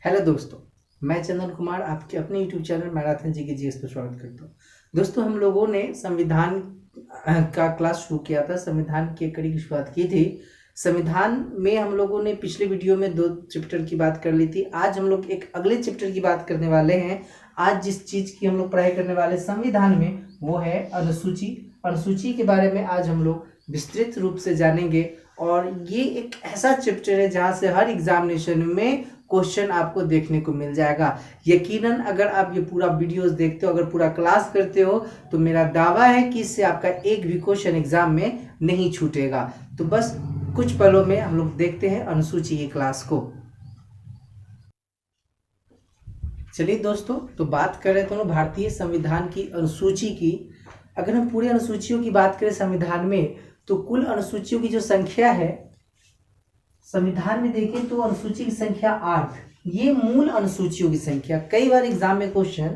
Hello दोस्तों, मैं चंदन कुमार आपके अपने यूट्यूब चैनल मैराथन जी के जीएस पर स्वागत करता हूँ। दोस्तों, हम लोगों ने संविधान का क्लास शुरू किया था। संविधान की कड़ी की शुरुआत की थी। संविधान में हम लोगों ने पिछले वीडियो में 2 चैप्टर की बात कर ली थी। आज हम लोग एक अगले चैप्टर की बात करने वाले हैं। आज जिस चीज़ की हम लोग पढ़ाई करने वाले संविधान में वो है अनुसूची। अनुसूची के बारे में आज हम लोग विस्तृत रूप से जानेंगे और ये एक ऐसा चैप्टर है जहाँ से हर एग्जामिनेशन में क्वेश्चन आपको देखने को मिल जाएगा। यकीनन अगर आप ये पूरा वीडियोस देखते हो, अगर पूरा क्लास करते हो, तो मेरा दावा है कि इससे आपका एक भी क्वेश्चन एग्जाम में नहीं छूटेगा। तो बस कुछ पलों में हम लोग देखते हैं अनुसूची की क्लास को। चलिए दोस्तों, तो बात कर रहे थे भारतीय संविधान की अनुसूची की। अगर हम पूरी अनुसूचियों की बात करें संविधान में, तो कुल अनुसूचियों की जो संख्या है संविधान में देखें तो अनुसूची की संख्या 8। ये मूल अनुसूचियों की संख्या। कई बार एग्जाम में क्वेश्चन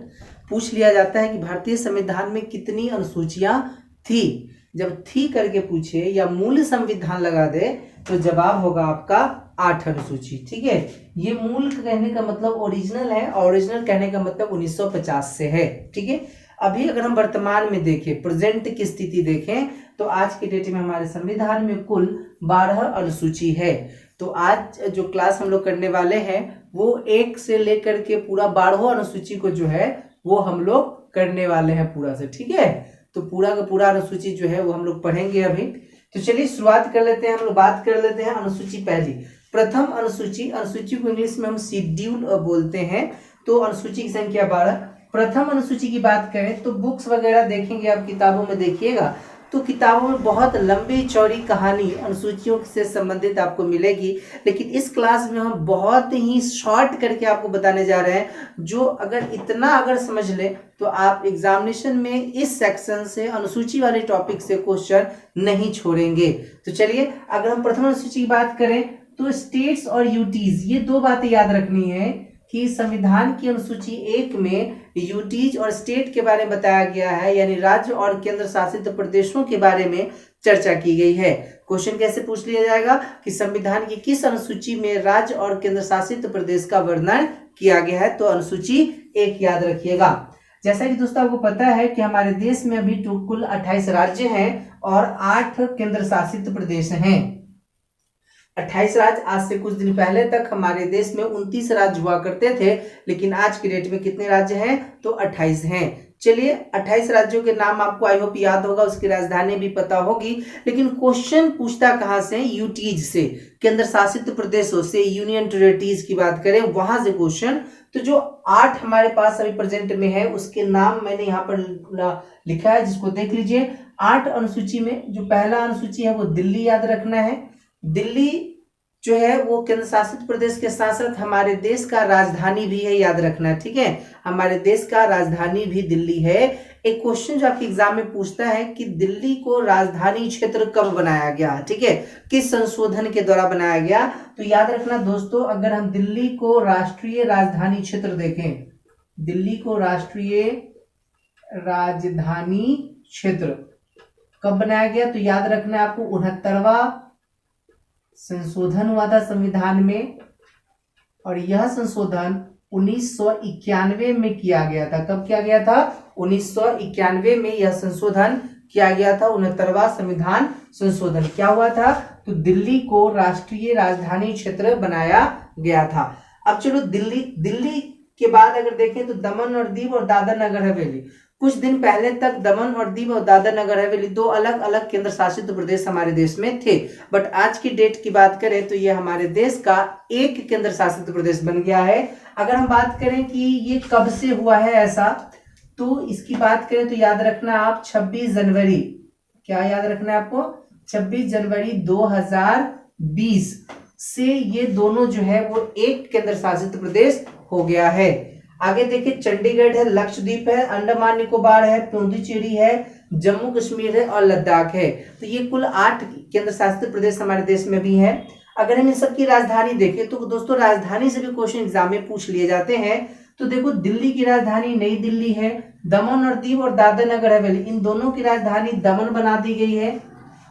पूछ लिया जाता है कि भारतीय संविधान में कितनी अनुसूचियां थी। जब थी करके पूछे या मूल संविधान लगा दे तो जवाब होगा आपका 8 अनुसूची। ठीक है, ये मूल कहने का मतलब ओरिजिनल है, ओरिजिनल कहने का मतलब 1950 से है। ठीक है, अभी अगर हम वर्तमान में देखें, प्रेजेंट की स्थिति देखें, तो आज के डेट में हमारे संविधान में कुल 12 अनुसूची है। तो आज जो क्लास हम लोग करने वाले हैं वो 1 से लेकर के पूरा 12 अनुसूची को जो है वो हम लोग करने वाले हैं पूरा से। ठीक है, तो पूरा का पूरा अनुसूची जो है वो हम लोग पढ़ेंगे अभी। तो चलिए शुरुआत कर लेते हैं। हम लोग बात कर लेते हैं अनुसूची पहली, प्रथम अनुसूची। अनुसूची को इंग्लिश में हम शेड्यूल बोलते हैं। तो अनुसूची की संख्या 12। प्रथम अनुसूची की बात करें तो बुक्स वगैरह देखेंगे आप, किताबों में देखिएगा तो किताबों में बहुत लंबी चौड़ी कहानी अनुसूचियों से संबंधित आपको मिलेगी, लेकिन इस क्लास में हम बहुत ही शॉर्ट करके आपको बताने जा रहे हैं। जो अगर समझ ले तो आप एग्जामिनेशन में इस सेक्शन से अनुसूची वाले टॉपिक से क्वेश्चन नहीं छोड़ेंगे। तो चलिए, अगर हम प्रथम अनुसूची की बात करें तो स्टेट्स और यूटीज, ये 2 बातें याद रखनी है कि संविधान की अनुसूची 1 में यूटीज और स्टेट के बारे में बताया गया है, यानी राज्य और केंद्र शासित प्रदेशों के बारे में चर्चा की गई है। क्वेश्चन कैसे पूछ लिया जाएगा कि संविधान की किस अनुसूची में राज्य और केंद्र शासित प्रदेश का वर्णन किया गया है, तो अनुसूची 1 याद रखिएगा। जैसा कि दोस्तों आपको पता है कि हमारे देश में अभी कुल 28 राज्य हैं और 8 केंद्र शासित प्रदेश हैं। 28 राज्य। आज से कुछ दिन पहले तक हमारे देश में 29 राज्य हुआ करते थे, लेकिन आज की डेट में कितने राज्य हैं, तो 28 हैं। चलिए, 28 राज्यों के नाम आपको आई होप याद होगा, उसकी राजधानी भी पता होगी, लेकिन क्वेश्चन पूछता कहां से, यूटीज से, केंद्र शासित प्रदेशों से, यूनियन टेरिटरीज की बात करें वहां से क्वेश्चन। तो जो 8 हमारे पास अभी प्रेजेंट में है उसके नाम मैंने यहाँ पर लिखा है, जिसको देख लीजिए। 8 अनुसूची में जो पहला अनुसूची है वो दिल्ली याद रखना है। दिल्ली जो है वो केंद्र शासित प्रदेश के साथ साथ हमारे देश का राजधानी भी है, याद रखना है। ठीक है, हमारे देश का राजधानी भी दिल्ली है। एक क्वेश्चन जो आपके एग्जाम में पूछता है कि दिल्ली को राजधानी क्षेत्र कब बनाया गया, ठीक है, किस संशोधन के द्वारा बनाया गया, तो याद रखना दोस्तों, अगर हम दिल्ली को राष्ट्रीय राजधानी क्षेत्र देखें, दिल्ली को राष्ट्रीय राजधानी क्षेत्र कब बनाया गया, तो याद रखना है आपको 69वां संशोधन हुआ था संविधान में, और यह संशोधन 1991 में किया गया था। कब किया गया था, 1991 में यह संशोधन किया गया था। 69वां संविधान संशोधन क्या हुआ था, तो दिल्ली को राष्ट्रीय राजधानी क्षेत्र बनाया गया था। अब चलो दिल्ली के बाद अगर देखें तो दमन और दीव और दादरा नगर हवेली, कुछ दिन पहले तक दमन और दीव और दादरा नगर हवेली 2 अलग अलग केंद्र शासित प्रदेश हमारे देश में थे, बट आज की डेट की बात करें तो ये हमारे देश का एक केंद्र शासित प्रदेश बन गया है। अगर हम बात करें कि ये कब से हुआ है ऐसा, तो इसकी बात करें तो याद रखना आप 26 जनवरी, क्या याद रखना है आपको, 26 जनवरी 2020 से ये दोनों जो है वो एक केंद्र शासित प्रदेश हो गया है। आगे देखिए, चंडीगढ़ है, लक्षद्वीप है, अंडमान निकोबार है, पुडुचेरी है, जम्मू कश्मीर है और लद्दाख है। तो ये कुल 8 केंद्र शासित प्रदेश हमारे देश में भी है। अगर हम इन सबकी राजधानी देखें तो दोस्तों राजधानी से भी क्वेश्चन एग्जाम में पूछ लिए जाते हैं। तो देखो, दिल्ली की राजधानी नई दिल्ली है, दमन और दीव और दादरा नगर हवेली इन दोनों की राजधानी दमन बना दी गई है।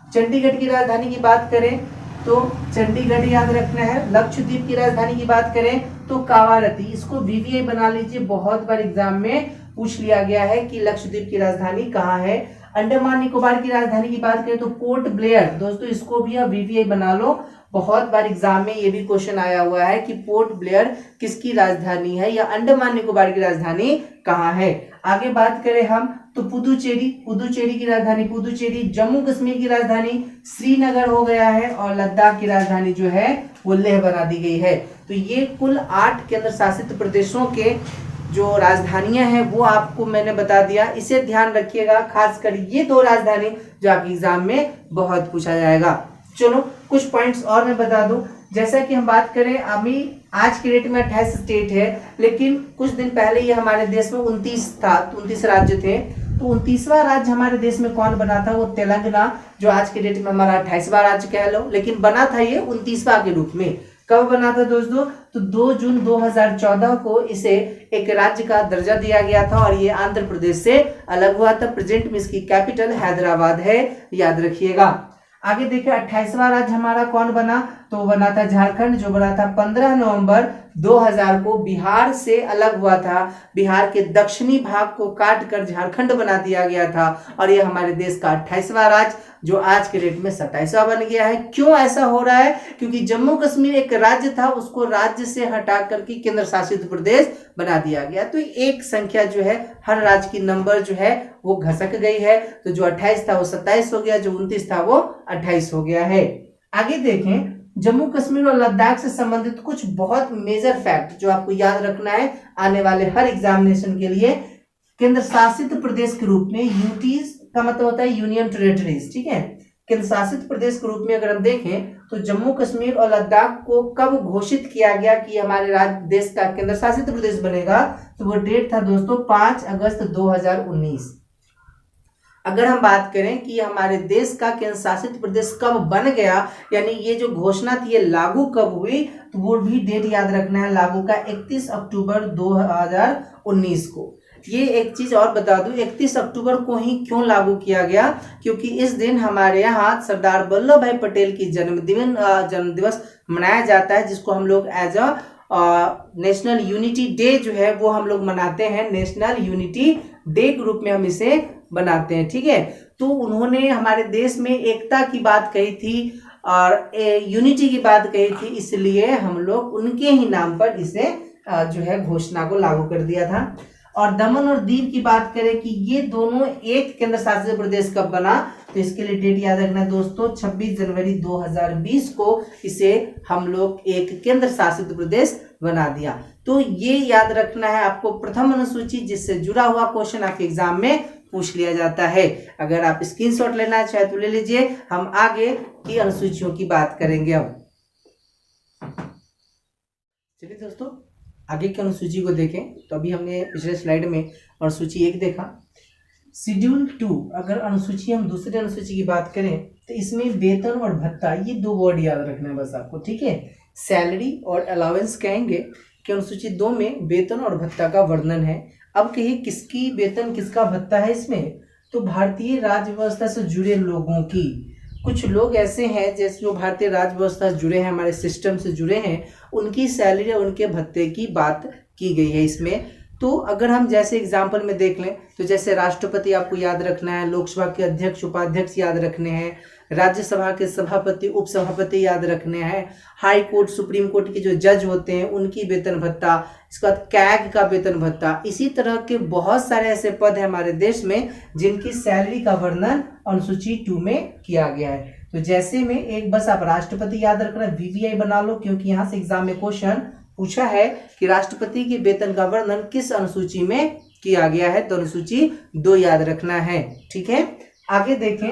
चंडीगढ़ की राजधानी की बात करें तो चंडीगढ़ याद रखना है। लक्षद्वीप की राजधानी की बात करें तो कावारती, इसको वीवीआई बना लीजिए, बहुत बार एग्जाम में पूछ लिया गया है कि लक्षद्वीप की राजधानी कहाँ है। अंडमान निकोबार की राजधानी की बात करें तो पोर्ट ब्लेयर, दोस्तों इसको भी आप वीवीआई बना लो, बहुत बार एग्जाम में ये भी क्वेश्चन आया हुआ है कि पोर्ट ब्लेयर किसकी राजधानी है या अंडमान निकोबार की राजधानी कहाँ है। आगे बात करें हम तो पुदुचेरी की राजधानी पुदुचेरी, जम्मू कश्मीर की राजधानी श्रीनगर हो गया है और लद्दाख की राजधानी जो है वो लेह बना दी गई है। तो ये कुल 8 केंद्र शासित प्रदेशों के जो राजधानियां हैं वो आपको मैंने बता दिया, इसे ध्यान रखिएगा, खासकर ये 2 राजधानी जो आपके एग्जाम में बहुत पूछा जाएगा। चलो कुछ पॉइंट्स और मैं बता दूं, जैसा कि हम बात करें अभी आज के डेट में 28 स्टेट है, लेकिन कुछ दिन पहले ये हमारे देश में 29 था, 29 राज्य थे। तो 29वां राज्य हमारे देश में कौन बना था, वो तेलंगाना, जो आज के डेट में हमारा 28वां राज्य कह लो, लेकिन बना था ये 29वां के रूप में। कब बना था दोस्तों, तो 2 जून 2014 को इसे एक राज्य का दर्जा दिया गया था और ये आंध्र प्रदेश से अलग हुआ था। प्रेजेंट में इसकी कैपिटल हैदराबाद है, याद रखिएगा। आगे देखिए 28वां राज्य हमारा कौन बना, तो बना था झारखंड, जो बना था 15 नवंबर 2000 को, बिहार से अलग हुआ था। बिहार के दक्षिणी भाग को काट कर झारखंड बना दिया गया था और ये हमारे देश का 28वां राज्य जो आज के डेट में 27वां बन गया है। क्यों ऐसा हो रहा है, क्योंकि जम्मू कश्मीर एक राज्य था, उसको राज्य से हटा करके केंद्र शासित प्रदेश बना दिया गया। तो एक संख्या जो है हर राज्य की नंबर जो है वो घसक गई है, तो जो 28 था वो 27 हो गया, जो 29 था वो 28 हो गया है। आगे देखें जम्मू कश्मीर और लद्दाख से संबंधित कुछ बहुत मेजर फैक्ट जो आपको याद रखना है आने वाले हर एग्जामिनेशन के लिए। केंद्र शासित प्रदेश के रूप में, यूटीज का मतलब होता है यूनियन टेरिटरीज, ठीक है। केंद्र शासित प्रदेश के रूप में अगर हम देखें तो जम्मू कश्मीर और लद्दाख को कब घोषित किया गया कि हमारे राज्य देश का केंद्र शासित प्रदेश बनेगा, तो वो डेट था दोस्तों 5 अगस्त 2019। अगर हम बात करें कि हमारे देश का केंद्र शासित प्रदेश कब बन गया, यानी ये जो घोषणा थी ये लागू कब हुई, तो वो भी डेट याद रखना है लागू का 31 अक्टूबर 2019 को। ये एक चीज और बता दूं, 31 अक्टूबर को ही क्यों लागू किया गया, क्योंकि इस दिन हमारे यहाँ सरदार वल्लभ भाई पटेल की जन्म दिवस मनाया जाता है, जिसको हम लोग as a national unity day जो है वो हम लोग मनाते हैं। नेशनल यूनिटी डे के रूप में हम इसे बनाते हैं, ठीक है। तो उन्होंने हमारे देश में एकता की बात कही थी और यूनिटी की बात कही थी, इसलिए हम लोग उनके ही नाम पर इसे जो है घोषणा को लागू कर दिया था। और दमन और दीव की बात करें कि ये दोनों एक केंद्र शासित प्रदेश कब बना, तो इसके लिए डेट याद रखना है दोस्तों 26 जनवरी 2020 को इसे हम लोग एक केंद्र शासित प्रदेश बना दिया। तो ये याद रखना है आपको प्रथम अनुसूची, जिससे जुड़ा हुआ क्वेश्चन आपके एग्जाम में पूछ लिया जाता है। अगर आप स्क्रीनशॉट लेना चाहे तो ले लीजिए, हम आगे की अनुसूचियों की बात करेंगे। अब चलिए दोस्तों आगे की अनुसूची को देखें। तो अभी हमने पिछले स्लाइड में अनुसूची 1 देखा। शेड्यूल 2, अगर अनुसूची हम दूसरे अनुसूची की बात करें तो इसमें वेतन और भत्ता, ये 2 वर्ड याद रखना है बस आपको, ठीक है। सैलरी और अलाउंस कहेंगे कि अनुसूची 2 में वेतन और भत्ता का वर्णन है। अब कहिए किसकी वेतन किसका भत्ता है इसमें, तो भारतीय राज्य व्यवस्था से जुड़े लोगों की। कुछ लोग ऐसे हैं जैसे जो भारतीय राज्य व्यवस्था से जुड़े हैं, हमारे सिस्टम से जुड़े हैं, उनकी सैलरी और उनके भत्ते की बात की गई है इसमें। तो अगर हम जैसे एग्जाम्पल में देख लें तो जैसे राष्ट्रपति आपको याद रखना है, लोकसभा के अध्यक्ष उपाध्यक्ष याद रखने हैं, राज्यसभा के सभापति उपसभापति याद रखने हैं, हाई कोर्ट सुप्रीम कोर्ट के जो जज होते हैं उनकी वेतन भत्ता, इसके बाद कैग का वेतन भत्ता। इसी तरह के बहुत सारे ऐसे पद हैं हमारे देश में जिनकी सैलरी का वर्णन अनुसूची 2 में किया गया है। तो जैसे में एक बस आप राष्ट्रपति याद रखना, वीवीआई बना लो, क्योंकि यहाँ से एग्जाम में क्वेश्चन पूछा है कि राष्ट्रपति के वेतन का वर्णन किस अनुसूची में किया गया है, तो अनुसूची 2 याद रखना है, ठीक है। आगे देखें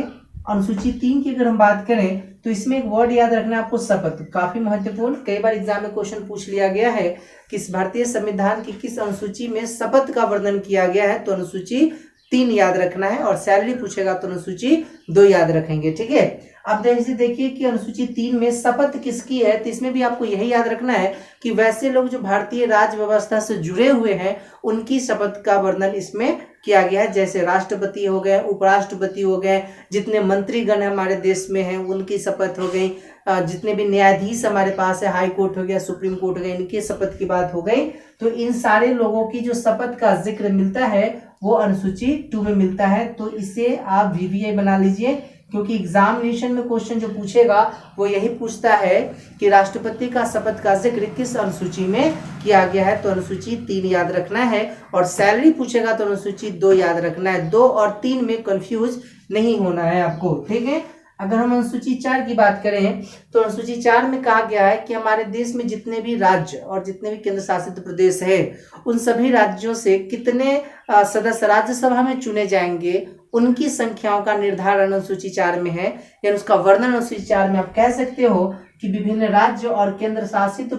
अनुसूची 3 की अगर हम बात करें तो इसमें एक वर्ड याद रखना है आपको, शपथ, काफी महत्वपूर्ण। कई बार एग्जाम में क्वेश्चन पूछ लिया गया है कि भारतीय संविधान की किस अनुसूची में शपथ का वर्णन किया गया है, तो अनुसूची 3 याद रखना है। और सैलरी पूछेगा तो अनुसूची 2 याद रखेंगे, ठीक है। अब जैसे देखिए कि अनुसूची 3 में शपथ किसकी है, तो इसमें भी आपको यही याद रखना है कि वैसे लोग जो भारतीय राज्य व्यवस्था से जुड़े हुए हैं उनकी शपथ का वर्णन इसमें किया गया है। जैसे राष्ट्रपति हो गए, उपराष्ट्रपति हो गए, जितने मंत्रीगण हमारे देश में हैं उनकी शपथ हो गई, जितने भी न्यायाधीश हमारे पास है, हाई कोर्ट हो गया, सुप्रीम कोर्ट हो गया, इनकी शपथ की बात हो गई। तो इन सारे लोगों की जो शपथ का जिक्र मिलता है वो अनुसूची 2 में मिलता है। तो इसे आप VVI बना लीजिए, क्योंकि एग्जामिनेशन में क्वेश्चन जो पूछेगा वो यही पूछता है कि राष्ट्रपति का शपथ का जिक्र किस अनुसूची में किया गया है। तो अनुसूची 3 याद रखना है, और सैलरी पूछेगा तो अनुसूची 2 याद रखना है। 2 और 3 में कंफ्यूज नहीं होना है आपको, ठीक है। अगर हम अनुसूची 4 की बात करें तो अनुसूची 4 में कहा गया है कि हमारे देश में जितने भी राज्य और जितने भी केंद्र शासित प्रदेश है उन सभी राज्यों से कितने सदस्य राज्यसभा में चुने जाएंगे उनकी संख्याओं का निर्धारण अनुसूची 4 में है, यानी उसका वर्णन अनुसूची 4 में आप कह सकते हो कि विभिन्न राज्य और केंद्र शासित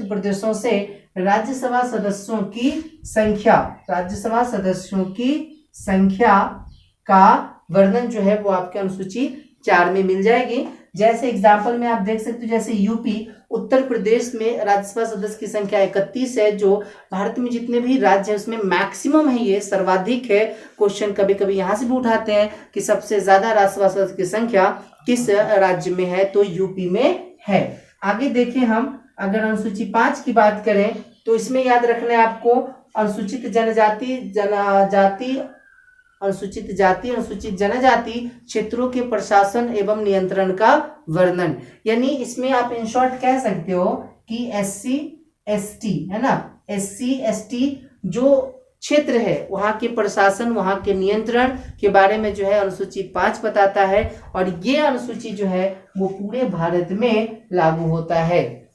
प्रदेशों से राज्यसभा सदस्यों की संख्या का वर्णन जो है वो आपके अनुसूची 4 में मिल जाएगी। जैसे एग्जाम्पल में आप देख सकते हो, जैसे यूपी उत्तर प्रदेश में राज्यसभा सदस्य की संख्या 31 है, जो भारत में जितने भी राज्य है उसमें मैक्सिमम है, ये सर्वाधिक है। क्वेश्चन कभी कभी यहाँ से भी उठाते हैं कि सबसे ज्यादा राज्यसभा सदस्य की संख्या किस राज्य में है, तो यूपी में है। आगे देखें हम, अगर अनुसूची 5 की बात करें तो इसमें याद रखना है आपको अनुसूचित जनजाति क्षेत्रों के प्रशासन एवं नियंत्रण का वर्णन। यानी इसमें आप इन शॉर्ट कह सकते हो कि SC ST है ना, SC ST जो क्षेत्र है वहां के प्रशासन, वहां के नियंत्रण के बारे में जो है अनुसूची 5 बताता है, और ये अनुसूची जो है वो पूरे भारत में लागू होता है।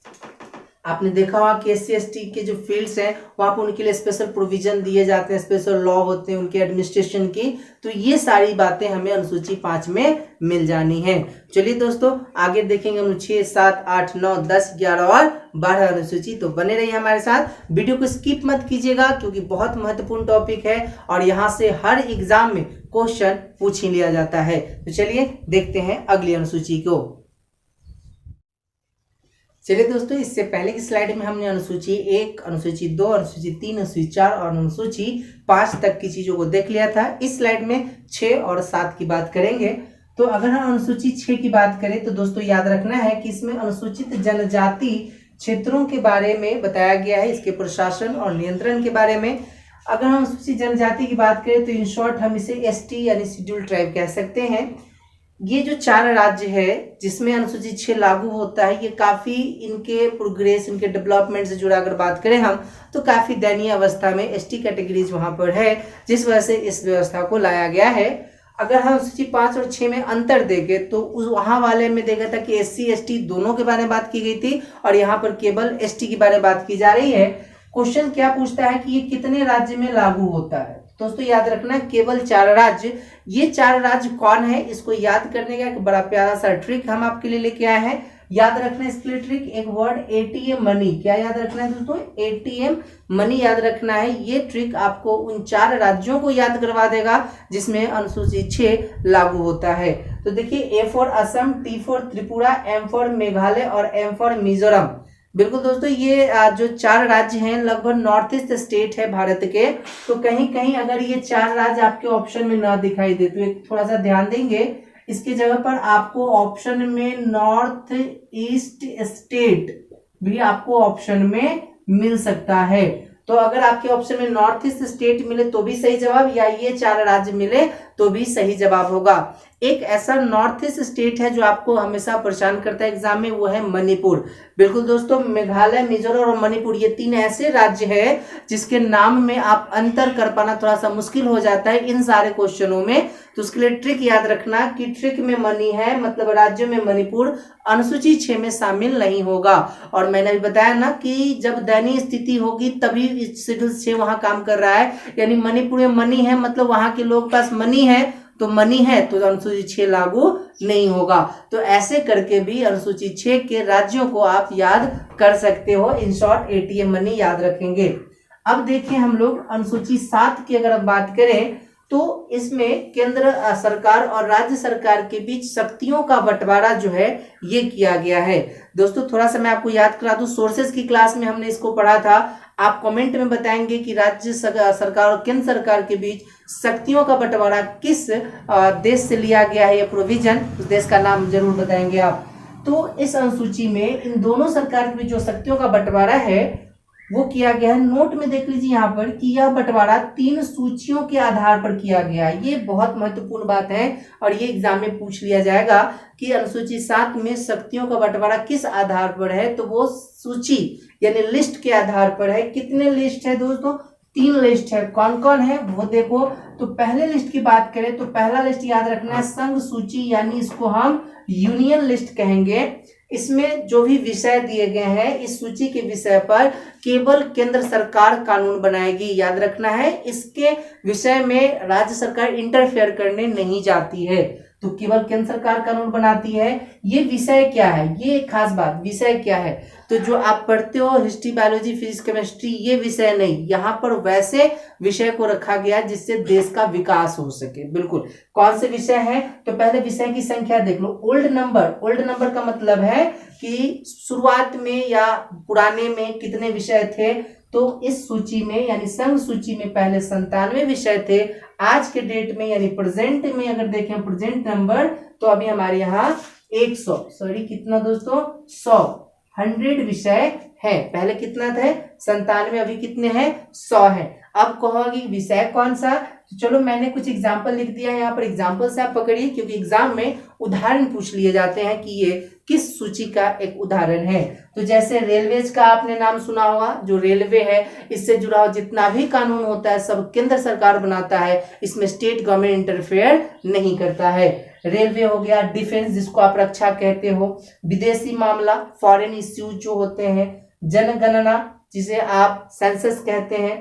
आपने देखा होगा कि SC ST के जो फील्ड्स हैं वहाँ पर उनके लिए स्पेशल प्रोविजन दिए जाते हैं, स्पेशल लॉ होते हैं उनके एडमिनिस्ट्रेशन की। तो ये सारी बातें हमें अनुसूची 5 में मिल जानी है। चलिए दोस्तों आगे देखेंगे हम 6, 7, 8, 9, 10, 11 और 12 अनुसूची। तो बने रहिए हमारे साथ, वीडियो को स्किप मत कीजिएगा क्योंकि बहुत महत्वपूर्ण टॉपिक है और यहाँ से हर एग्जाम में क्वेश्चन पूछ ही लिया जाता है। तो चलिए देखते हैं अगली अनुसूची को। चलिए दोस्तों, इससे पहले की स्लाइड में हमने अनुसूची 1, अनुसूची 2, अनुसूची 3, अनुसूची 4 और अनुसूची 5 तक की चीजों को देख लिया था। इस स्लाइड में 6 और 7 की बात करेंगे। तो अगर हम अनुसूची 6 की बात करें तो दोस्तों याद रखना है कि इसमें अनुसूचित जनजाति क्षेत्रों के बारे में बताया गया है, इसके प्रशासन और नियंत्रण के बारे में। अगर हम अनुसूचित जनजाति की बात करें तो इन शॉर्ट हम इसे ST यानी शेड्यूल्ड ट्राइब कह सकते हैं। ये जो 4 राज्य है जिसमें अनुसूची 6 लागू होता है, ये काफी इनके प्रोग्रेस, इनके डेवलपमेंट से जुड़ा अगर बात करें हम तो काफी दयनीय अवस्था में ST कैटेगरीज वहां पर है, जिस वजह से इस व्यवस्था को लाया गया है। अगर हम अनुसूची 5 और 6 में अंतर देखें तो उस वहां वाले में देखा था कि SC ST दोनों के बारे में बात की गई थी और यहाँ पर केवल ST के बारे में बात की जा रही है। क्वेश्चन क्या पूछता है कि ये कितने राज्य में लागू होता है। दोस्तों याद रखना केवल 4 राज्य। ये 4 राज्य कौन है, इसको याद करने का एक बड़ा प्यारा सा ट्रिक हम आपके लिए लेके आए हैं। याद रखना इसके लिए ट्रिक, एक वर्ड ATM मनी। क्या याद रखना है दोस्तों? ATM मनी याद रखना है। ये ट्रिक आपको उन 4 राज्यों को याद करवा देगा जिसमें अनुसूची 6 लागू होता है। तो देखिए, A for Assam, T for Tripura, M for Meghalaya और M फॉर मिजोरम। बिल्कुल दोस्तों, ये जो 4 राज्य हैं लगभग नॉर्थ ईस्ट स्टेट है भारत के। तो कहीं कहीं अगर ये 4 राज्य आपके ऑप्शन में ना दिखाई दे तो एक थोड़ा सा ध्यान देंगे, इसकी जगह पर आपको ऑप्शन में नॉर्थ ईस्ट स्टेट भी आपको ऑप्शन में मिल सकता है। तो अगर आपके ऑप्शन में नॉर्थ ईस्ट स्टेट मिले तो भी सही जवाब, या ये 4 राज्य मिले तो भी सही जवाब होगा। एक ऐसा नॉर्थ ईस्ट स्टेट है जो आपको हमेशा परेशान करता है एग्जाम में, वो है मणिपुर। बिल्कुल दोस्तों, मेघालय, मिजोरम और मणिपुर ये 3 ऐसे राज्य हैं जिसके नाम में आप अंतर कर पाना थोड़ा सा मुश्किल हो जाता है इन सारे क्वेश्चनों में। तो उसके लिए ट्रिक याद रखना कि ट्रिक में मनी है, मतलब राज्यों में मणिपुर अनुसूची 6 में शामिल नहीं होगा। और मैंने भी बताया ना कि जब दयनीय स्थिति होगी तभी शेड्यूल 6 वहां काम कर रहा है, यानी मणिपुर में मनी है मतलब वहां के लोग पास मनी है, तो मनी है तो अनुसूची 6 लागू नहीं होगा। तो ऐसे करके भी अनुसूची 6 के राज्यों को आप याद कर सकते हो। इन शॉर्ट ATM मनी याद रखेंगे। अब देखिए हम लोग अनुसूची 7 की अगर हम बात करें तो इसमें केंद्र सरकार और राज्य सरकार के बीच शक्तियों का बंटवारा जो है ये किया गया है। दोस्तों थोड़ा सा मैं आपको याद करा दूं, सोर्सेज की क्लास में हमने इसको पढ़ा था। आप कमेंट में बताएंगे कि राज्य सरकार और केंद्र सरकार के बीच शक्तियों का बंटवारा किस देश से लिया गया है, ये प्रोविजन, उस देश का नाम जरूर बताएंगे आप। तो इस अनुसूची में इन दोनों सरकार के बीच जो शक्तियों का बंटवारा है वो किया गया है। नोट में देख लीजिए यहाँ पर कि यह बंटवारा 3 सूचियों के आधार पर किया गया है। ये बहुत महत्वपूर्ण बात है और ये एग्जाम में पूछ लिया जाएगा कि अनुसूची 7 में शक्तियों का बंटवारा किस आधार पर है, तो वो सूची यानी लिस्ट के आधार पर है। कितने लिस्ट है दोस्तों? 3 लिस्ट है। कौन कौन है वो देखो। तो पहले लिस्ट की बात करें तो पहला लिस्ट याद रखना है संघ सूची, यानी इसको हम यूनियन लिस्ट कहेंगे। इसमें जो भी विषय दिए गए हैं इस सूची के विषय पर केवल केंद्र सरकार कानून बनाएगी, याद रखना है। इसके विषय में राज्य सरकार इंटरफेयर करने नहीं जाती है, तो केवल केंद्र सरकार कानून बनाती है। ये विषय क्या है, ये एक खास बात, विषय क्या है, तो जो आप पढ़ते हो हिस्ट्री, बायोलॉजी, फिजिक्स, केमिस्ट्री, ये विषय नहीं, यहाँ पर वैसे विषय को रखा गया जिससे देश का विकास हो सके। बिल्कुल, कौन से विषय है? तो पहले विषय की संख्या देख लो। ओल्ड नंबर का मतलब है कि शुरुआत में या पुराने में कितने विषय थे। तो इस सूची में यानी संघ सूची में पहले 97 विषय थे। आज के डेट में यानी प्रेजेंट में अगर देखें प्रेजेंट नंबर, तो अभी हमारे यहाँ 100 कितना दोस्तों 100 विषय है। पहले कितना थे 97, अभी कितने हैं 100 है। अब कहोगे विषय कौन सा, तो चलो मैंने कुछ एग्जाम्पल लिख दिया है यहाँ पर। एग्जाम्पल से आप पकड़िए क्योंकि एग्जाम में उदाहरण पूछ लिए जाते हैं कि ये किस सूची का एक उदाहरण है। तो जैसे रेलवेज का आपने नाम सुना होगा, जो रेलवे है इससे जुड़ा हुआ जितना भी कानून होता है सब केंद्र सरकार बनाता है, इसमें स्टेट गवर्नमेंट इंटरफेयर नहीं करता है। रेलवे हो गया, डिफेंस जिसको आप रक्षा कहते हो, विदेशी मामला फॉरेन इश्यूज जो होते हैं, जनगणना जिसे आप सेंसस कहते हैं,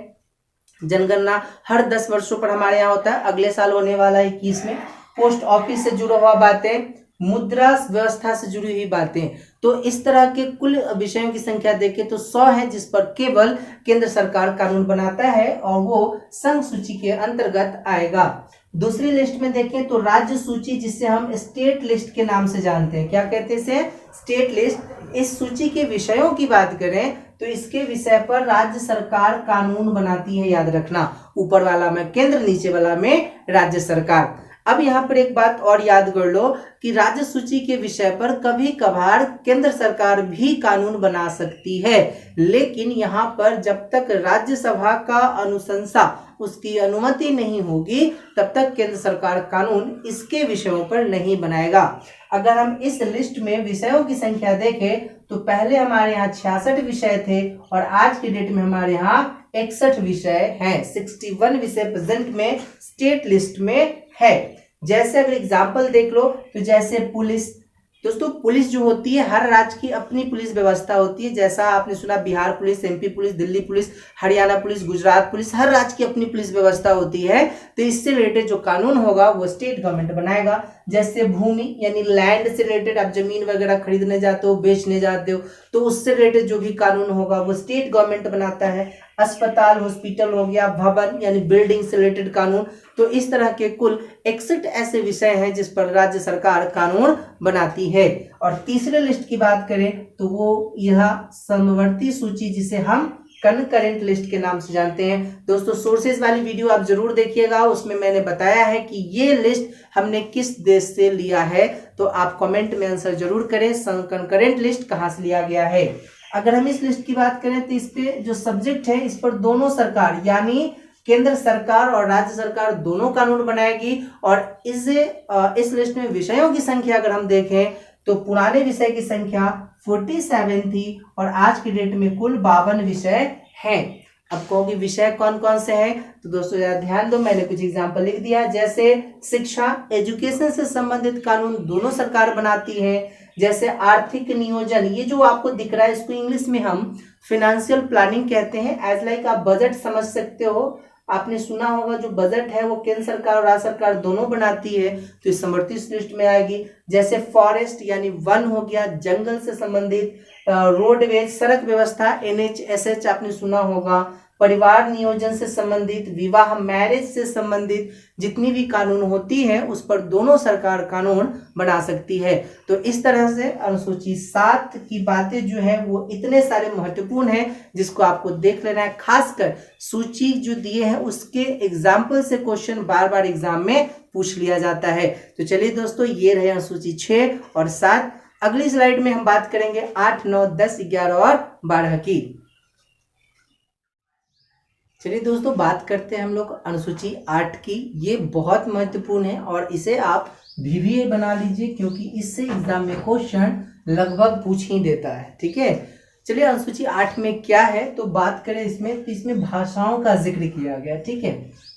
जनगणना हर 10 वर्षों पर हमारे यहाँ होता है, अगले साल होने वाला है 21 में। पोस्ट ऑफिस से जुड़ा हुआ बातें, मुद्रा व्यवस्था से जुड़ी हुई बातें। तो इस तरह के कुल विषयों की संख्या देखें तो 100 है जिस पर केवल केंद्र सरकार कानून बनाता है और वो संघ सूची के अंतर्गत आएगा। दूसरी लिस्ट में देखें तो राज्य सूची, जिसे हम स्टेट लिस्ट के नाम से जानते हैं। क्या कहते हैं इसे? State list. इस सूची के विषयों की बात करें तो इसके विषय पर राज्य सरकार कानून बनाती है, याद रखना। ऊपर वाला में केंद्र, नीचे वाला में राज्य सरकार। अब यहाँ पर एक बात और याद कर लो कि राज्य सूची के विषय पर कभी कभार केंद्र सरकार भी कानून बना सकती है, लेकिन यहाँ पर जब तक राज्यसभा का अनुशंसा, उसकी अनुमति नहीं होगी तब तक केंद्र सरकार कानून इसके विषयों पर नहीं बनाएगा। अगर हम इस लिस्ट में विषयों की संख्या देखें तो पहले हमारे यहाँ 66 विषय थे और आज की डेट में हमारे यहाँ 61 विषय हैं। 61 विषय प्रेजेंट में स्टेट लिस्ट में है। जैसे अगर एग्जाम्पल देख लो तो जैसे पुलिस, दोस्तों पुलिस जो होती है हर राज्य की अपनी पुलिस व्यवस्था होती है। जैसा आपने सुना Bihar police, MP police, Delhi police, Haryana police, Gujarat police, हर राज्य की अपनी पुलिस व्यवस्था होती है। तो इससे रिलेटेड जो कानून होगा वो स्टेट गवर्नमेंट बनाएगा। जैसे भूमि यानी लैंड से रिलेटेड, आप जमीन वगैरह खरीदने जाते हो, बेचने जाते हो, तो उससे रिलेटेड जो भी कानून होगा वो स्टेट गवर्नमेंट बनाता है। अस्पताल, हॉस्पिटल हो गया, भवन यानी बिल्डिंग से रिलेटेड कानून। तो इस तरह के कुल 61 ऐसे विषय हैं जिस पर राज्य सरकार कानून बनाती है। और तीसरे लिस्ट की बात करें तो वो यह समवर्ती सूची, जिसे हम कनकरेंट लिस्ट के नाम से जानते हैं। दोस्तों सोर्सेज वाली वीडियो आप जरूर देखिएगा, उसमें मैंने बताया है कि ये लिस्ट हमने किस देश से लिया है, तो आप कमेंट में आंसर जरूर करें कनकरेंट लिस्ट कहाँ से लिया गया है। अगर हम इस लिस्ट की बात करें तो इस पे जो सब्जेक्ट है इस पर दोनों सरकार यानी केंद्र सरकार और राज्य सरकार दोनों कानून बनाएगी। और इस लिस्ट में विषयों की संख्या अगर हम देखें तो पुराने विषय की संख्या 47 थी और आज की डेट में कुल 52 विषय हैं। अब कहोगे विषय कौन कौन से हैं, तो दोस्तों यार ध्यान दो, मैंने कुछ एग्जांपल लिख दिया। जैसे शिक्षा, एजुकेशन से संबंधित कानून दोनों सरकार बनाती है। जैसे आर्थिक नियोजन, ये जो आपको दिख रहा है इसको इंग्लिश में हम फाइनेंशियल प्लानिंग कहते हैं। एज लाइक आप बजट समझ सकते हो, आपने सुना होगा जो बजट है वो केंद्र सरकार और राज्य सरकार दोनों बनाती है, तो इस समवर्ती लिस्ट में आएगी। जैसे फॉरेस्ट यानी वन हो गया, जंगल से संबंधित, रोडवेज सड़क व्यवस्था, NHSH आपने सुना होगा, परिवार नियोजन से संबंधित, विवाह मैरिज से संबंधित जितनी भी कानून होती है उस पर दोनों सरकार कानून बना सकती है। तो इस तरह से अनुसूची 7 की बातें जो है वो इतने सारे महत्वपूर्ण हैं जिसको आपको देख लेना है। खासकर सूची जो दिए हैं उसके एग्जाम्पल से क्वेश्चन बार बार एग्जाम में पूछ लिया जाता है। तो चलिए दोस्तों, ये रहे अनुसूची 6 और 7। अगली स्लाइड में हम बात करेंगे 8, 9, 10, 11 और 12 की। चलिए दोस्तों, बात करते हैं हम लोग अनुसूची 8 की। ये बहुत महत्वपूर्ण है और इसे आप VVA बना लीजिए क्योंकि इससे एग्जाम में क्वेश्चन लगभग पूछ ही देता है। ठीक है, चलिए अनुसूची 8 में क्या है तो बात करें इसमें, तो इसमें भाषाओं का जिक्र किया गया। ठीक है,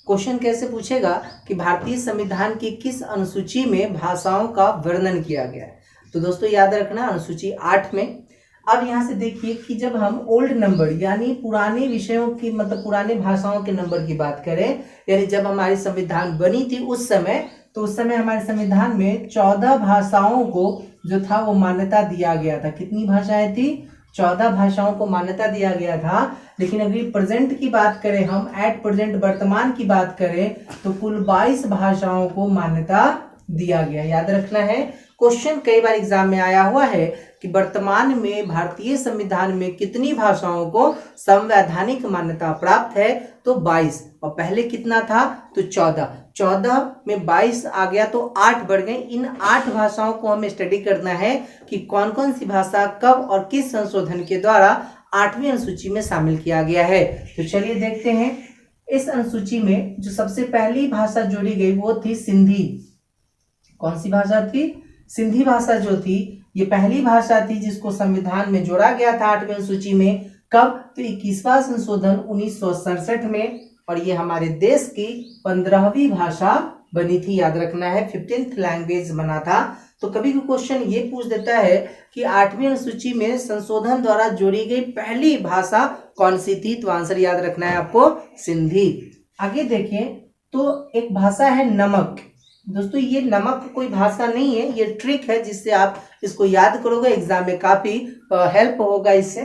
क्वेश्चन कैसे पूछेगा कि भारतीय संविधान की किस अनुसूची में भाषाओं का वर्णन किया गया है। तो दोस्तों याद रखना अनुसूची 8 में। अब यहाँ से देखिए कि जब हम ओल्ड नंबर यानी पुराने विषयों की मतलब पुराने भाषाओं के नंबर की बात करें, यानी जब हमारी संविधान बनी थी उस समय, तो उस समय हमारे संविधान में 14 भाषाओं को जो था वो मान्यता दिया गया था। कितनी भाषाएं थी? 14 भाषाओं को मान्यता दिया गया था। लेकिन अगर प्रेजेंट की बात करें, हम एट प्रेजेंट वर्तमान की बात करें, तो कुल 22 भाषाओं को मान्यता दिया गया। याद रखना है, क्वेश्चन कई बार एग्जाम में आया हुआ है कि वर्तमान में भारतीय संविधान में कितनी भाषाओं को संवैधानिक मान्यता प्राप्त है, तो 22, और पहले कितना था तो 14 में 22 आ गया तो 8 बढ़ गए। इन 8 भाषाओं को हमें स्टडी करना है कि कौन कौन सी भाषा कब और किस संशोधन के द्वारा 8वीं अनुसूची में शामिल किया गया है। तो चलिए देखते हैं, इस अनुसूची में जो सबसे पहली भाषा जोड़ी गई वो थी सिंधी। कौन सी भाषा थी? सिंधी भाषा जो थी ये पहली भाषा थी जिसको संविधान में जोड़ा गया था 8वीं अनुसूची में। कब? तो 21वां संशोधन 1967 में, और ये हमारे देश की 15वीं भाषा बनी थी। याद रखना है, 15th लैंग्वेज बना था। तो कभी भी क्वेश्चन ये पूछ देता है कि 8वीं अनुसूची में संशोधन द्वारा जोड़ी गई पहली भाषा कौन सी थी, तो आंसर याद रखना है आपको सिंधी। आगे देखें तो एक भाषा है नमक। दोस्तों ये नमक कोई भाषा नहीं है, ये ट्रिक है जिससे आप इसको याद करोगे, एग्जाम में काफी हेल्प होगा इससे।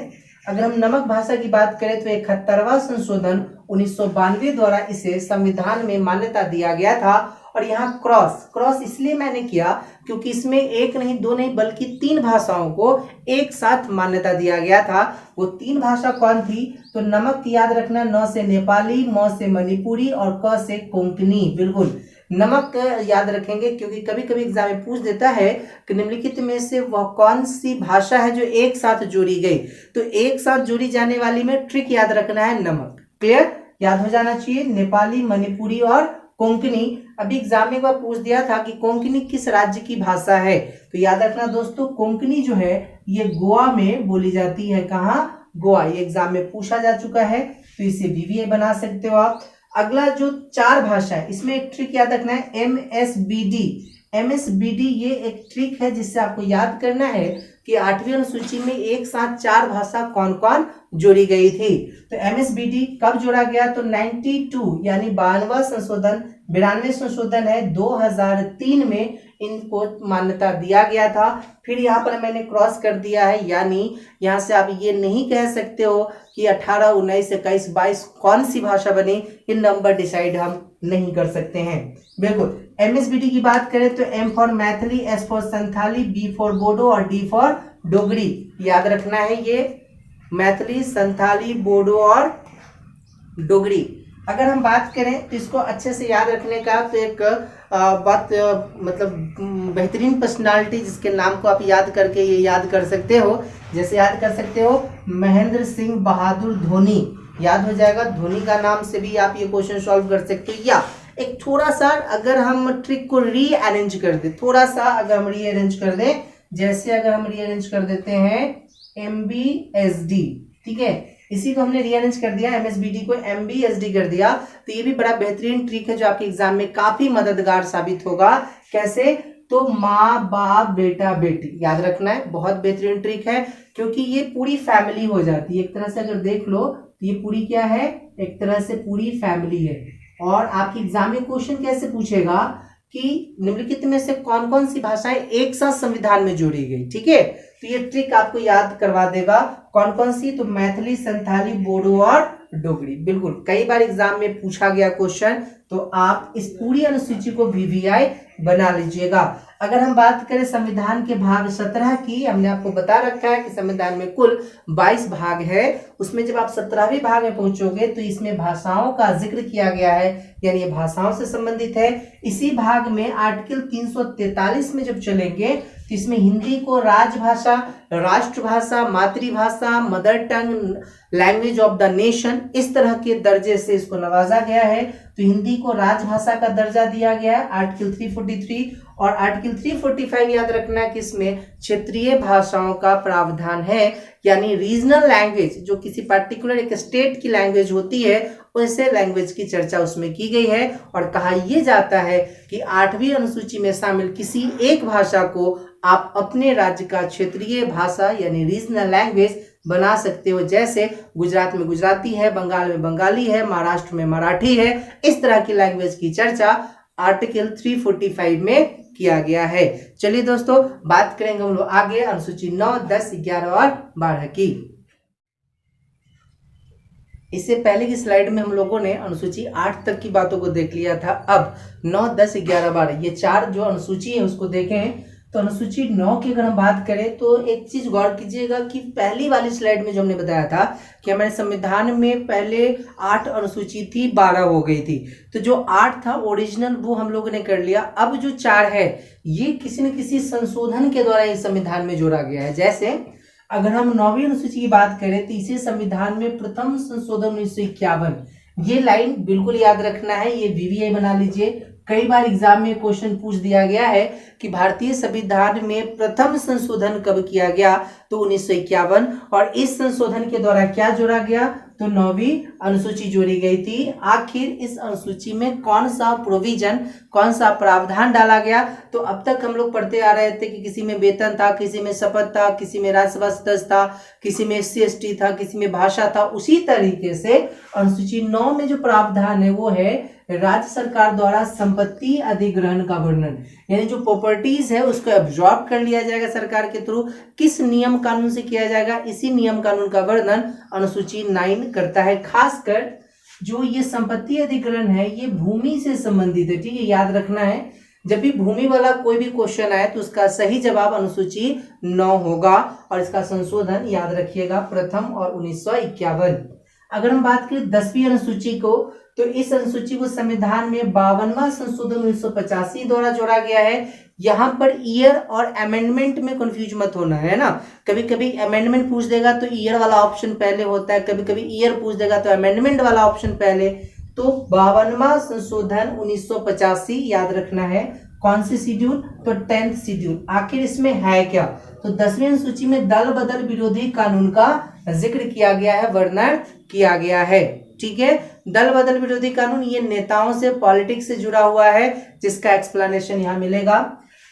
अगर हम नमक भाषा की बात करें तो 71वां संशोधन 1992 द्वारा इसे संविधान में मान्यता दिया गया था। और यहाँ क्रॉस इसलिए मैंने किया क्योंकि इसमें एक नहीं दो नहीं बल्कि 3 भाषाओं को एक साथ मान्यता दिया गया था। वो 3 भाषा कौन थी? तो नमक की याद रखना, न से नेपाली, म से मणिपुरी और क से कोंकणी। बिल्कुल नमक याद रखेंगे क्योंकि कभी कभी एग्जाम में पूछ देता है कि निम्नलिखित में से वह कौन सी भाषा है जो एक साथ जोड़ी गई। तो एक साथ जोड़ी जाने वाली में ट्रिक याद रखना है नमक। क्लियर? याद हो जाना चाहिए, नेपाली, मणिपुरी और कोंकणी। अभी एग्जाम में एक बार पूछ दिया था कि कोंकणी किस राज्य की भाषा है, तो याद रखना दोस्तों कोंकणी जो है ये गोवा में बोली जाती है। कहाँ? गोवा। ये एग्जाम में पूछा जा चुका है, तो इसे VVA बना सकते हो आप। अगला जो 4 भाषा है इसमें एक ट्रिक याद रखना है MSBD। ये एक ट्रिक है जिससे आपको याद करना है कि 8वीं अनुसूची में एक साथ 4 भाषा कौन कौन जोड़ी गई थी। तो MSBD कब जोड़ा गया? तो 92 यानी 92वां संशोधन, 92वें संशोधन है 2003 में इनको मान्यता दिया गया था। फिर यहाँ पर मैंने क्रॉस कर दिया है, यानी यहाँ से आप ये नहीं कह सकते हो कि 18, 19, 21, 22 कौन सी भाषा बनी, इन नंबर डिसाइड हम नहीं कर सकते हैं। बिल्कुल MSBD की बात करें तो M for Maithili, S for Santhali, B for Bodo और D फॉर डोगरी। याद रखना है ये मैथिली, संथाली, बोडो और डोगरी। अगर हम बात करें तो इसको अच्छे से याद रखने का तो एक बात मतलब बेहतरीन पर्सनालिटी जिसके नाम को आप याद करके ये याद कर सकते हो, जैसे याद कर सकते हो महेंद्र सिंह बहादुर धोनी। याद हो जाएगा, धोनी का नाम से भी आप ये क्वेश्चन सॉल्व कर सकते हो। या एक थोड़ा सा अगर हम ट्रिक को रीअरेंज कर दें, थोड़ा सा अगर हम रीअरेंज कर दें, जैसे अगर हम रीअरेंज कर देते हैं MBSD, ठीक है, इसी को हमने रीअरेंज कर दिया, MSBD को MBSD कर दिया, तो ये भी बड़ा बेहतरीन ट्रिक है जो आपके एग्जाम में काफी मददगार साबित होगा। कैसे? तो माँ बाप बेटा बेटी, याद रखना है, बहुत बेहतरीन ट्रिक है क्योंकि ये पूरी फैमिली हो जाती है। एक तरह से अगर देख लो तो ये पूरी क्या है, एक तरह से पूरी फैमिली है। और आपके एग्जाम में क्वेश्चन कैसे पूछेगा कि निम्नलिखित में से कौन कौन सी भाषाएं एक साथ संविधान में जोड़ी गई। ठीक है, तो ये ट्रिक आपको याद करवा देगा। कौन कौन सी? तो मैथिली, संथाली, बोडो और डोगरी। बिल्कुल कई बार एग्जाम में पूछा गया क्वेश्चन, तो आप इस पूरी अनुसूची को VVI बना लीजिएगा। अगर हम बात करें संविधान के भाग 17 की, हमने आपको बता रखा है कि संविधान में कुल 22 भाग है। उसमें जब आप 17वें भाग में पहुंचोगे तो इसमें भाषाओं का जिक्र किया गया है, यानी ये भाषाओं से संबंधित है। इसी भाग में आर्टिकल 343 में जब चलेंगे तो इसमें हिंदी को राजभाषा, राष्ट्रभाषा, मातृभाषा, mother tongue, language of the nation, इस तरह के दर्जे से इसको नवाजा गया है। तो हिंदी को राजभाषा का दर्जा दिया गया है आर्टिकल 343, और आर्टिकल 345 याद रखना है कि इसमें क्षेत्रीय भाषाओं का प्रावधान है, यानी रीजनल लैंग्वेज, जो किसी पर्टिकुलर एक स्टेट की लैंग्वेज होती है, वैसे लैंग्वेज की चर्चा उसमें की गई है। और कहा यह जाता है कि 8वीं अनुसूची में शामिल किसी एक भाषा को आप अपने राज्य का क्षेत्रीय भाषा यानी रीजनल लैंग्वेज बना सकते हो। जैसे गुजरात में गुजराती है, बंगाल में बंगाली है, महाराष्ट्र में मराठी है। इस तरह की लैंग्वेज की चर्चा आर्टिकल 345 में किया गया है। चलिए दोस्तों, बात करेंगे हम लोग आगे अनुसूची 9, 10, 11 और 12 की। इससे पहले की स्लाइड में हम लोगों ने अनुसूची 8 तक की बातों को देख लिया था। अब 9, 10, 11, 12 ये 4 जो अनुसूची है उसको देखें। तो अनुसूची 9 की अगर हम बात करें तो एक चीज गौर कीजिएगा कि पहली वाली स्लाइड में जो हमने बताया था कि हमारे संविधान में पहले 8 अनुसूची थी, 12 हो गई थी। तो जो 8 था ओरिजिनल वो हम लोगों ने कर लिया। अब जो 4 है ये किसी न किसी संशोधन के द्वारा इस संविधान में जोड़ा गया है। जैसे अगर हम 9वीं अनुसूची की बात करें तो इसे संविधान में प्रथम संशोधन 1951, ये लाइन बिल्कुल याद रखना है, ये VVI बना लीजिए। कई बार एग्जाम में क्वेश्चन पूछ दिया गया है कि भारतीय संविधान में प्रथम संशोधन कब किया गया, तो 1951। और इस संशोधन के द्वारा क्या जोड़ा गया, तो 9वीं अनुसूची जोड़ी गई थी। आखिर इस अनुसूची में कौन सा प्रोविजन, कौन सा प्रावधान डाला गया? तो अब तक हम लोग पढ़ते आ रहे थे कि किसी में वेतन था, किसी में शपथ था, किसी में राज्यसभा सदस्य था, किसी में SC ST था, किसी में भाषा था। उसी तरीके से अनुसूची 9 में जो प्रावधान है वो है राज्य सरकार द्वारा संपत्ति अधिग्रहण का वर्णन, यानी जो प्रॉपर्टीज है उसको एब्जॉर्ब कर लिया जाएगा सरकार के थ्रू। किस नियम कानून से किया जाएगा, इसी नियम कानून का वर्णन अनुसूची 9 करता है। खासकर जो ये संपत्ति अधिग्रहण है ये भूमि से संबंधित है, ठीक है, याद रखना है। जब भी भूमि वाला कोई भी क्वेश्चन आए तो उसका सही जवाब अनुसूची 9 होगा। और इसका संशोधन याद रखिएगा प्रथम और 1951। अगर हम बात करें 10वीं अनुसूची को, तो इस अनुसूची को संविधान में 52वां संशोधन 1985 द्वारा जोड़ा गया है। यहाँ पर ईयर और अमेंडमेंट में कंफ्यूज मत होना है ना। कभी कभी अमेंडमेंट पूछ देगा तो ईयर वाला ऑप्शन पहले होता है, कभी कभी ईयर पूछ देगा तो अमेंडमेंट वाला ऑप्शन पहले। तो 52वां संशोधन 1985 याद रखना है। कौन सी शेड्यूल, तो 10th शेड्यूल। आखिर इसमें है क्या, तो 10वीं अनुसूची में दल बदल विरोधी कानून का जिक्र किया गया है, वर्णन किया गया है, ठीक है। दल बदल विरोधी कानून ये नेताओं से, पॉलिटिक्स से जुड़ा हुआ है, जिसका एक्सप्लेनेशन यहाँ मिलेगा।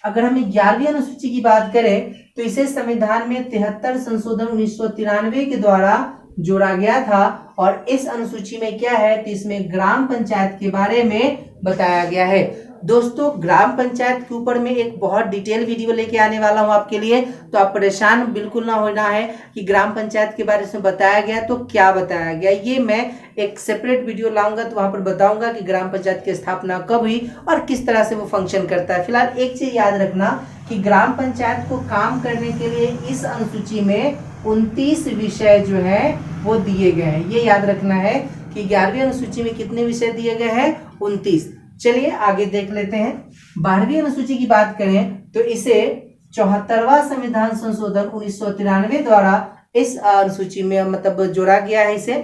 अगर हम 11वीं अनुसूची की बात करें तो इसे संविधान में 73 संशोधन 1993 के द्वारा जोड़ा गया था। और इस अनुसूची में क्या है, तो इसमें ग्राम पंचायत के बारे में बताया गया है। दोस्तों, ग्राम पंचायत के ऊपर में एक बहुत डिटेल वीडियो लेके आने वाला हूं आपके लिए, तो आप परेशान बिल्कुल ना होना है कि ग्राम पंचायत के बारे में बताया गया तो क्या बताया गया। ये मैं एक सेपरेट वीडियो लाऊंगा तो वहां पर बताऊंगा कि ग्राम पंचायत की स्थापना कब हुई और किस तरह से वो फंक्शन करता है। फिलहाल एक चीज याद रखना कि ग्राम पंचायत को काम करने के लिए इस अनुसूची में 29 विषय जो है वो दिए गए हैं। ये याद रखना है कि 11वीं अनुसूची में कितने विषय दिए गए हैं, 29। चलिए आगे देख लेते हैं। 12वीं अनुसूची की बात करें तो इसे 74वां संविधान संशोधन 1993 द्वारा इस अनुसूची में मतलब जोड़ा गया है इसे।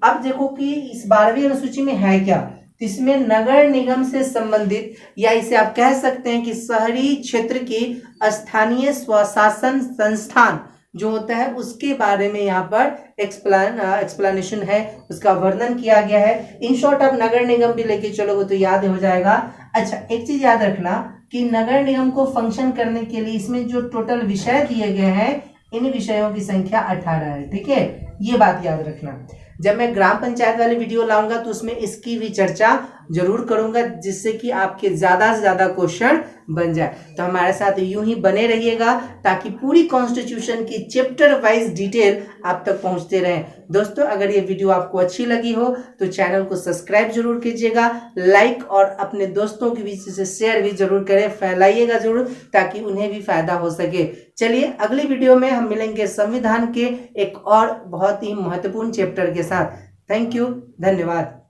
अब देखो कि इस 12वीं अनुसूची में है क्या, तो इसमें नगर निगम से संबंधित या इसे आप कह सकते हैं कि शहरी क्षेत्र की स्थानीय स्वशासन संस्थान जो होता है उसके बारे में यहाँ पर एक्सप्लेनेशन है, उसका वर्णन किया गया है। इन शॉर्ट आप नगर निगम भी लेके चलोगे तो याद हो जाएगा। अच्छा, एक चीज याद रखना कि नगर निगम को फंक्शन करने के लिए इसमें जो टोटल विषय दिए गए हैं, इन विषयों की संख्या 18 है, ठीक है, ये बात याद रखना। जब मैं ग्राम पंचायत वाली वीडियो लाऊंगा तो उसमें इसकी भी चर्चा जरूर करूंगा, जिससे कि आपके ज्यादा से ज्यादा क्वेश्चन बन जाए। तो हमारे साथ यूं ही बने रहिएगा ताकि पूरी कॉन्स्टिट्यूशन की चैप्टर वाइज डिटेल आप तक पहुंचते रहें। दोस्तों, अगर ये वीडियो आपको अच्छी लगी हो तो चैनल को सब्सक्राइब जरूर कीजिएगा, लाइक और अपने दोस्तों के बीच से शेयर भी जरूर करें, फैलाइएगा जरूर ताकि उन्हें भी फायदा हो सके। चलिए अगली वीडियो में हम मिलेंगे संविधान के एक और बहुत ही महत्वपूर्ण चैप्टर के साथ। थैंक यू, धन्यवाद।